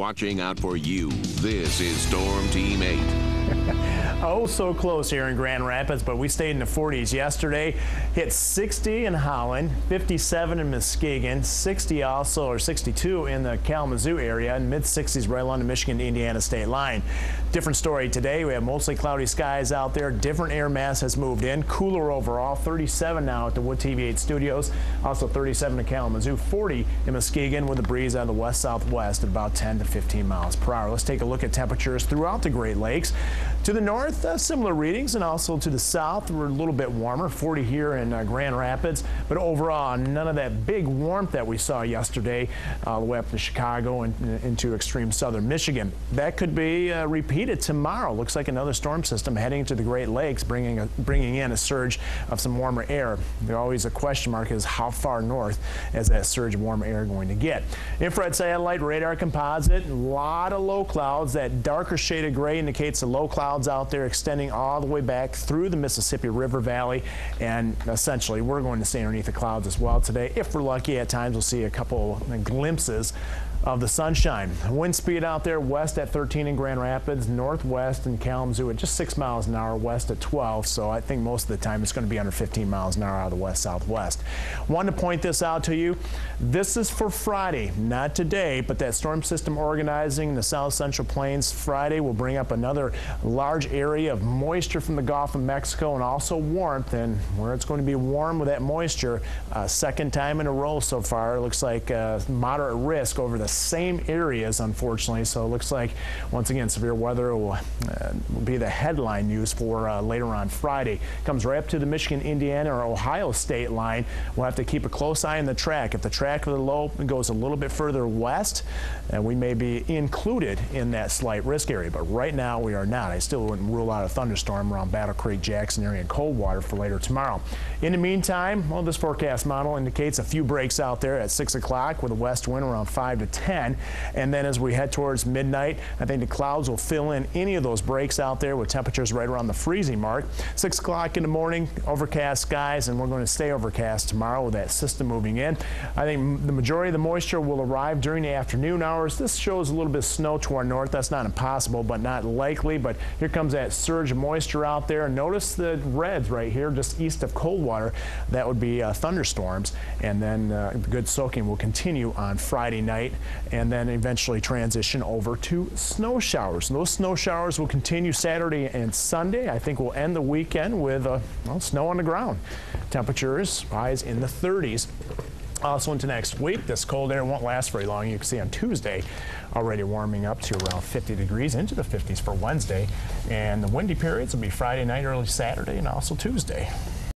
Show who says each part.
Speaker 1: watching out for you. This is Storm Team 8.
Speaker 2: Oh, so close here in Grand Rapids, but we stayed in the 40s yesterday. Hit 60 in Holland, 57 in Muskegon, 60 also, or 62 in the Kalamazoo area, and mid-60s right along the Michigan-Indiana state line. Different story today. We have mostly cloudy skies out there. Different air mass has moved in. Cooler overall, 37 now at the Wood TV 8 studios. Also 37 in Kalamazoo, 40 in Muskegon with a breeze out of the west-southwest at about 10 to 15 miles per hour. Let's take a look at temperatures throughout the Great Lakes. To the north, similar readings, and also to the south, we're a little bit warmer, 40 here in Grand Rapids, but overall, none of that big warmth that we saw yesterday all the way up to Chicago and into extreme southern Michigan. That could be repeated tomorrow. Looks like another storm system heading to the Great Lakes, bringing in a surge of some warmer air. There's always a question mark is how far north is that surge of warmer air going to get. Infrared satellite radar composite, a lot of low clouds. That darker shade of gray indicates the low clouds out there extending all the way back through the Mississippi River Valley, and essentially we're going to stay underneath the clouds as well today. If we're lucky, at times we'll see a couple glimpses of the sunshine. Wind speed out there west at 13 in Grand Rapids, northwest in Kalamazoo at just 6 miles an hour, west at 12. So I think most of the time it's going to be under 15 miles an hour out of the west-southwest. Wanted to point this out to you. This is for Friday, not today, but that storm system organizing the south central plains Friday will bring up another large area of moisture from the Gulf of Mexico and also warmth. And where it's going to be warm with that moisture, second time in a row so far, it looks like moderate risk over the same areas, unfortunately. So it looks like, once again, severe weather will be the headline news for later on Friday. Comes right up to the Michigan, Indiana, or Ohio state line. We'll have to keep a close eye on the track. If the track of the low goes a little bit further west, we may be included in that slight risk area. But right now, we are not. I still wouldn't rule out a thunderstorm around Battle Creek, Jackson area, and Coldwater for later tomorrow. In the meantime, well, this forecast model indicates a few breaks out there at 6 o'clock with a west wind around 5 to 10. And then as we head towards midnight, I think the clouds will fill in any of those breaks out there with temperatures right around the freezing mark. 6 o'clock in the morning, overcast skies, and we're going to stay overcast tomorrow with that system moving in. I think the majority of the moisture will arrive during the afternoon hours. This shows a little bit of snow to our north. That's not impossible, but not likely. But here comes that surge of moisture out there. Notice the reds right here, just east of Coldwater. That would be thunderstorms. And then good soaking will continue on Friday night, and then eventually transition over to snow showers. And those snow showers will continue Saturday and Sunday. I think we'll end the weekend with snow on the ground. Temperatures rise in the 30s. Also into next week, this cold air won't last very long. You can see on Tuesday already warming up to around 50 degrees into the 50s for Wednesday. And the windy periods will be Friday night, early Saturday, and also Tuesday.